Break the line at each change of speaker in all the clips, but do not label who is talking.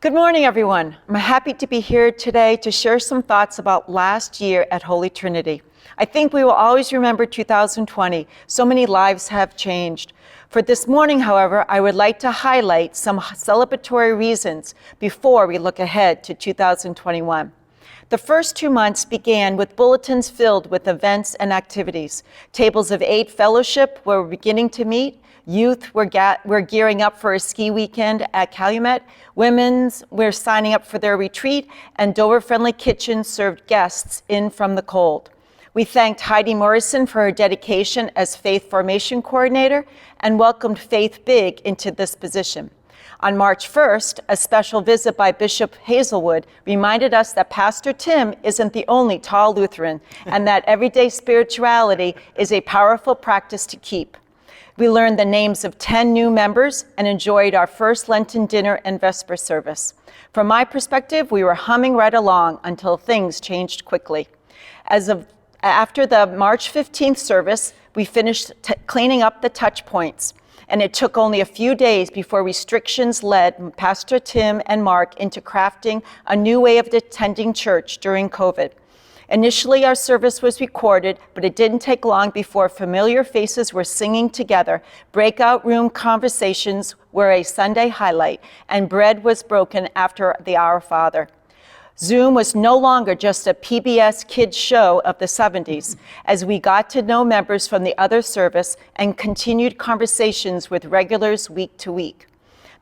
Good morning, everyone. I'm happy to be here today to share some thoughts about last year at Holy Trinity. I think we will always remember 2020. So many lives have changed. For this morning, however, I would like to highlight some celebratory reasons before we look ahead to 2021. The first 2 months began with bulletins filled with events and activities. Tables of 8 fellowship were beginning to meet. Youth were gearing up for a ski weekend at Calumet. Women's were signing up for their retreat, and Dover Friendly Kitchen served guests in from the cold. We thanked Heidi Morrison for her dedication as Faith Formation Coordinator and welcomed Faith Big into this position. On March 1st, a special visit by Bishop Hazelwood reminded us that Pastor Tim isn't the only tall Lutheran and that everyday spirituality is a powerful practice to keep. We learned the names of 10 new members and enjoyed our first Lenten dinner and Vesper service. From my perspective, we were humming right along until things changed quickly. After the March 15th service, we finished cleaning up the touch points, and it took only a few days before restrictions led Pastor Tim and Mark into crafting a new way of attending church during COVID. Initially, our service was recorded, but it didn't take long before familiar faces were singing together, breakout room conversations were a Sunday highlight, and bread was broken after the Our Father. Zoom was no longer just a PBS kids show of the 70s, as we got to know members from the other service and continued conversations with regulars week to week.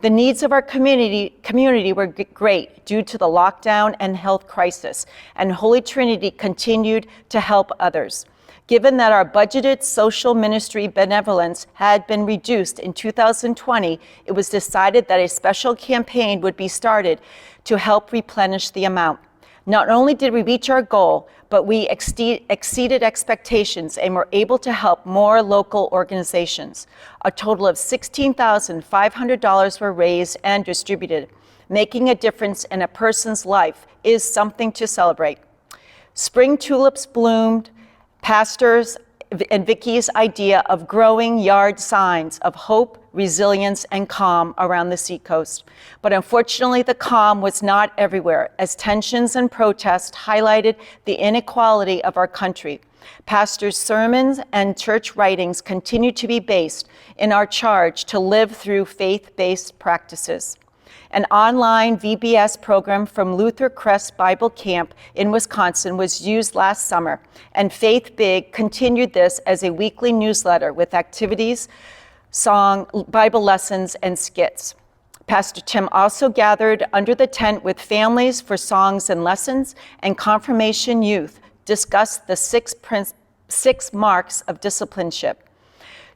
The needs of our community were great due to the lockdown and health crisis, and Holy Trinity continued to help others. Given that our budgeted social ministry benevolence had been reduced in 2020, it was decided that a special campaign would be started to help replenish the amount. Not only did we reach our goal, but we exceeded expectations and were able to help more local organizations. A total of $16,500 were raised and distributed. Making a difference in a person's life is something to celebrate. Spring tulips bloomed. Pastors and Vicky's idea of growing yard signs of hope, resilience, and calm around the seacoast. But unfortunately, the calm was not everywhere, as tensions and protests highlighted the inequality of our country. Pastors' sermons and church writings continue to be based in our charge to live through faith-based practices. An online VBS program from Luther Crest Bible Camp in Wisconsin was used last summer, and Faith Big continued this as a weekly newsletter with activities, song, Bible lessons, and skits. Pastor Tim also gathered under the tent with families for songs and lessons, and confirmation youth discussed the six marks of discipleship.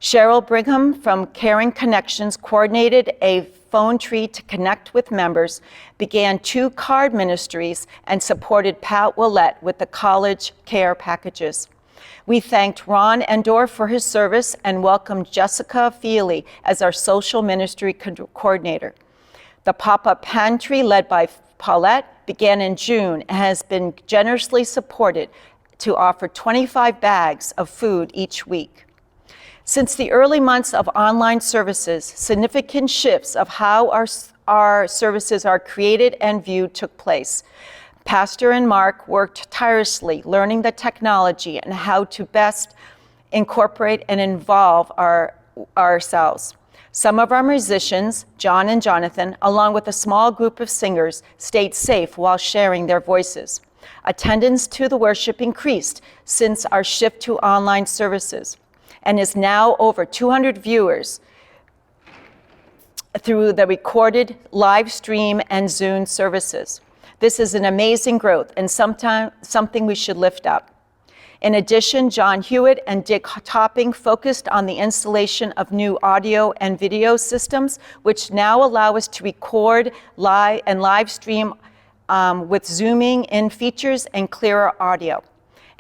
Cheryl Brigham from Caring Connections coordinated a phone tree to connect with members, began 2 card ministries, and supported Pat Willett with the college care packages. We thanked Ron Endor for his service and welcomed Jessica Feely as our social ministry coordinator. The pop-up pantry led by Paulette began in June and has been generously supported to offer 25 bags of food each week. Since the early months of online services, significant shifts of how our services are created and viewed took place. Pastor and Mark worked tirelessly learning the technology and how to best incorporate and involve ourselves. Some of our musicians, John and Jonathan, along with a small group of singers, stayed safe while sharing their voices. Attendance to the worship increased since our shift to online services, and is now over 200 viewers through the recorded live stream and Zoom services. This is an amazing growth and something we should lift up. In addition, John Hewitt and Dick Topping focused on the installation of new audio and video systems, which now allow us to record live stream with zooming in features and clearer audio.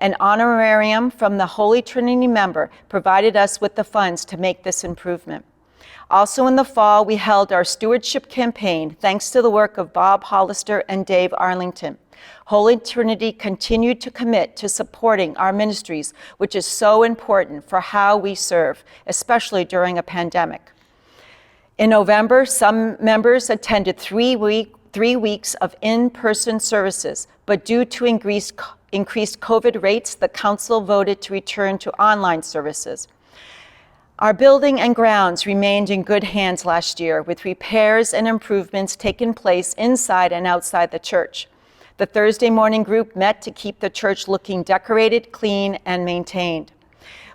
An honorarium from the Holy Trinity member provided us with the funds to make this improvement. Also in the fall, we held our stewardship campaign, thanks to the work of Bob Hollister and Dave Arlington. Holy Trinity continued to commit to supporting our ministries, which is so important for how we serve, especially during a pandemic. In November, some members attended 3 weeks of in-person services, but due to increased COVID rates, the council voted to return to online services. Our building and grounds remained in good hands last year, with repairs and improvements taking place inside and outside the church. The Thursday morning group met to keep the church looking decorated, clean, and maintained.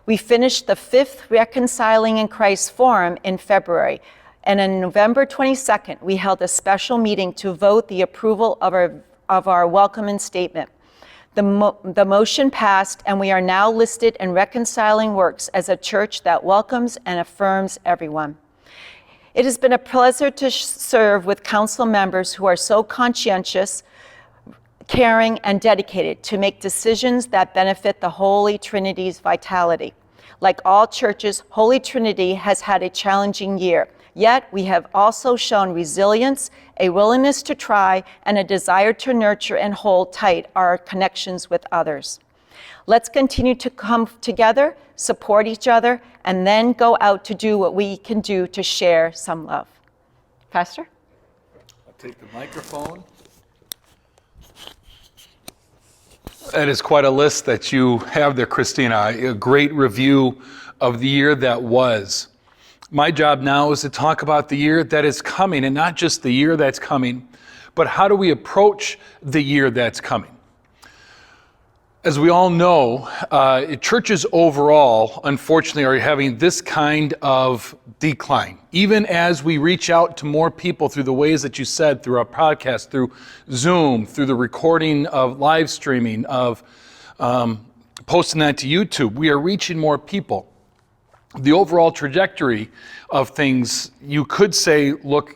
We finished the 5th Reconciling in Christ Forum in February, and on November 22nd, we held a special meeting to vote the approval of our welcoming statement. The motion passed, and we are now listed in Reconciling Works as a church that welcomes and affirms everyone. It has been a pleasure to serve with council members who are so conscientious, caring, and dedicated to make decisions that benefit the Holy Trinity's vitality. Like all churches, Holy Trinity has had a challenging year. Yet we have also shown resilience, a willingness to try, and a desire to nurture and hold tight our connections with others. Let's continue to come together, support each other, and then go out to do what we can do to share some love. Pastor?
I'll take the microphone. That is quite a list that you have there, Cristina. A great review of the year that was. My job now is to talk about the year that is coming, and not just the year that's coming, but how do we approach the year that's coming? As we all know, churches overall, unfortunately, are having this kind of decline. Even as we reach out to more people through the ways that you said, through our podcast, through Zoom, through the recording of live streaming, of posting that to YouTube, we are reaching more people. The overall trajectory of things, you could say, look,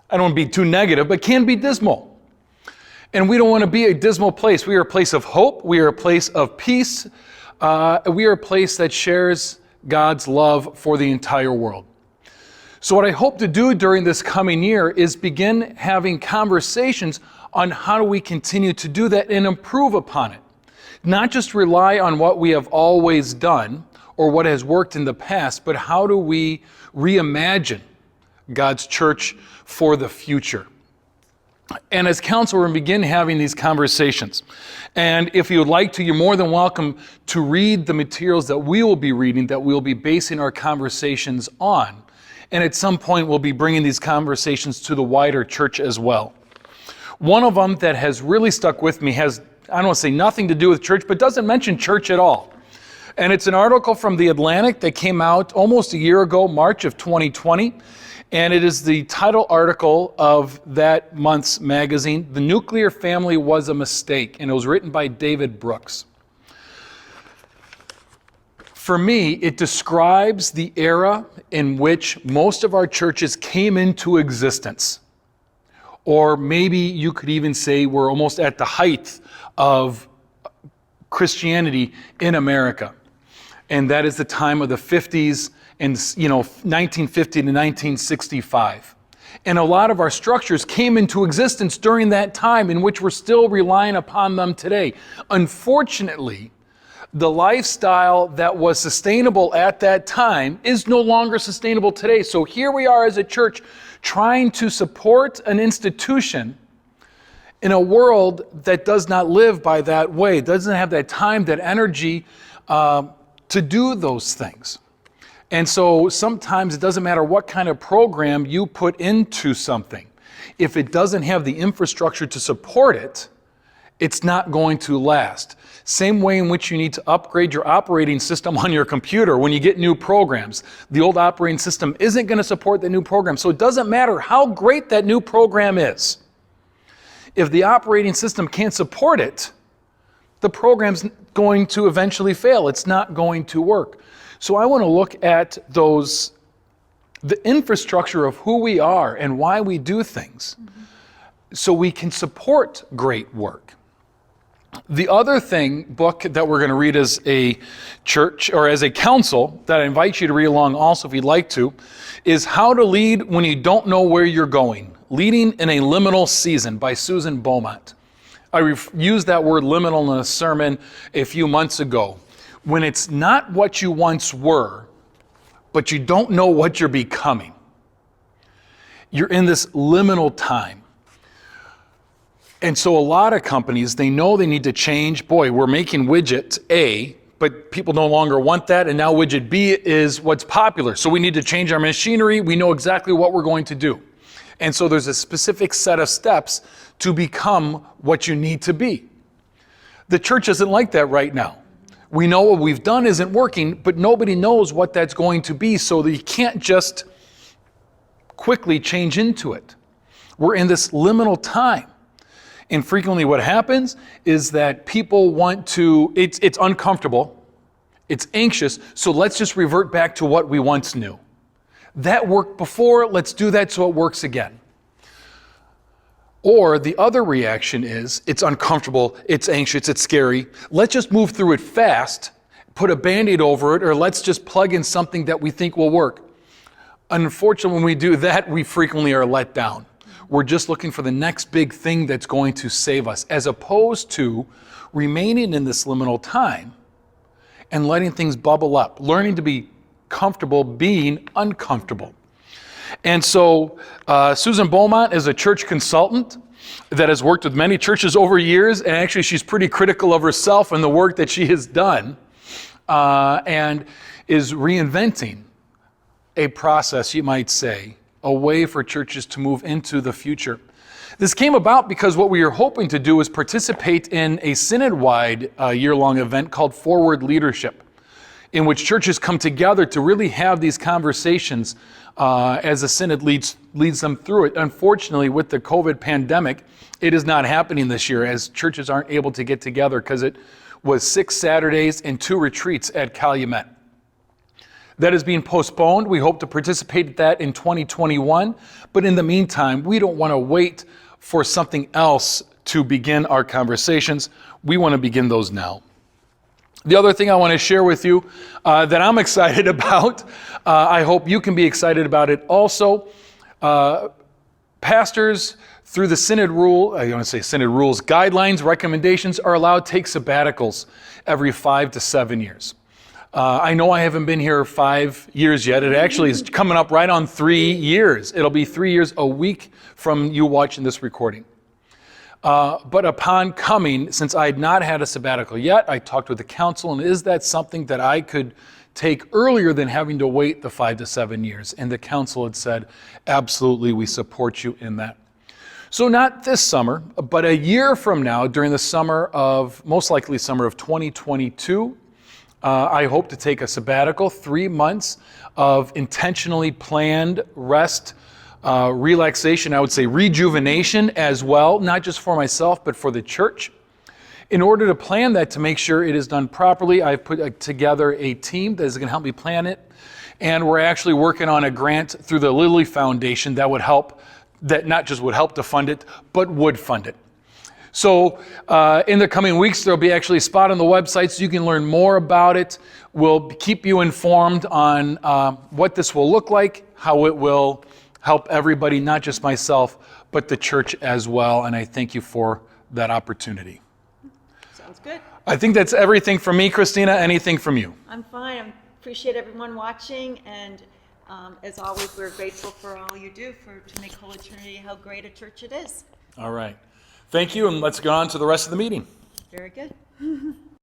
I don't want to be too negative, but can be dismal. And we don't want to be a dismal place. We are a place of hope. We are a place of peace. We are a place that shares God's love for the entire world. So what I hope to do during this coming year is begin having conversations on how do we continue to do that and improve upon it. Not just rely on what we have always done, or what has worked in the past, but how do we reimagine God's church for the future? And as council, we're going to begin having these conversations. And if you would like to, you're more than welcome to read the materials that we will be reading, that we'll be basing our conversations on. And at some point, we'll be bringing these conversations to the wider church as well. One of them that has really stuck with me has, I don't want to say nothing to do with church, but doesn't mention church at all. And it's an article from The Atlantic that came out almost a year ago, March of 2020. And it is the title article of that month's magazine, "The Nuclear Family Was a Mistake." And it was written by David Brooks. For me, it describes the era in which most of our churches came into existence. Or maybe you could even say we're almost at the height of Christianity in America. And that is the time of the 50s and 1950 to 1965. And a lot of our structures came into existence during that time, in which we're still relying upon them today. Unfortunately, the lifestyle that was sustainable at that time is no longer sustainable today. So here we are as a church trying to support an institution in a world that does not live by that way, doesn't have that time, that energy to do those things. And so sometimes it doesn't matter what kind of program you put into something. If it doesn't have the infrastructure to support it, it's not going to last. Same way in which you need to upgrade your operating system on your computer when you get new programs. The old operating system isn't going to support the new program. So it doesn't matter how great that new program is. If the operating system can't support it, the program's going to eventually fail. It's not going to work. So I want to look at the infrastructure of who we are and why we do things, so we can support great work. The other book that we're going to read as a church, or as a council, that I invite you to read along also if you'd like to, is How to Lead When You Don't Know Where You're Going, Leading in a Liminal Season by Susan Beaumont. I used that word liminal in a sermon a few months ago. When it's not what you once were, but you don't know what you're becoming. You're in this liminal time. And so a lot of companies, they know they need to change. Boy, we're making widget A, but people no longer want that, and now widget B is what's popular. So we need to change our machinery. We know exactly what we're going to do. And so there's a specific set of steps to become what you need to be. The church isn't like that right now. We know what we've done isn't working, but nobody knows what that's going to be, so that you can't just quickly change into it. We're in this liminal time. And frequently what happens is that people want to, it's uncomfortable, it's anxious, so let's just revert back to what we once knew. That worked before, let's do that so it works again. Or the other reaction is, it's uncomfortable, it's anxious, it's scary, let's just move through it fast, put a Band-Aid over it, or let's just plug in something that we think will work. Unfortunately, when we do that, we frequently are let down. We're just looking for the next big thing that's going to save us, as opposed to remaining in this liminal time and letting things bubble up, learning to be comfortable being uncomfortable. And so Susan Beaumont is a church consultant that has worked with many churches over years, and actually she's pretty critical of herself and the work that she has done, and is reinventing a process, you might say, a way for churches to move into the future. This came about because what we are hoping to do is participate in a synod-wide year-long event called Forward Leadership, in which churches come together to really have these conversations as the synod leads them through it. Unfortunately, with the COVID pandemic, it is not happening this year, as churches aren't able to get together because it was 6 Saturdays and 2 retreats at Calumet. That is being postponed. We hope to participate in that in 2021. But in the meantime, we don't want to wait for something else to begin our conversations. We want to begin those now. The other thing I want to share with you that I'm excited about, I hope you can be excited about it also. Pastors, through the synod rule, I want to say synod rules, guidelines, recommendations, are allowed to take sabbaticals every 5 to 7 years. I know I haven't been here 5 years yet. It actually is coming up right on 3 years. It'll be 3 years a week from you watching this recording. But upon coming, since I had not had a sabbatical yet, I talked with the council, and is that something that I could take earlier than having to wait the 5 to 7 years? And the council had said, absolutely, we support you in that. So not this summer, but a year from now, during the summer of, most likely summer of 2022, I hope to take a sabbatical, 3 months of intentionally planned rest, relaxation, I would say rejuvenation as well, not just for myself, but for the church. In order to plan that, to make sure it is done properly, I've put together a team that is going to help me plan it. And we're actually working on a grant through the Lilly Foundation that would help, that not just would help to fund it, but would fund it. So in the coming weeks, there'll be actually a spot on the website so you can learn more about it. We'll keep you informed on what this will look like, how it will help everybody, not just myself, but the church as well. And I thank you for that opportunity.
Sounds good.
I think that's everything from me, Cristina. Anything from you?
I'm fine. I appreciate everyone watching, and as always, we're grateful for all you do to make Holy Trinity how great a church it is.
All right. Thank you, and let's go on to the rest of the meeting.
Very good.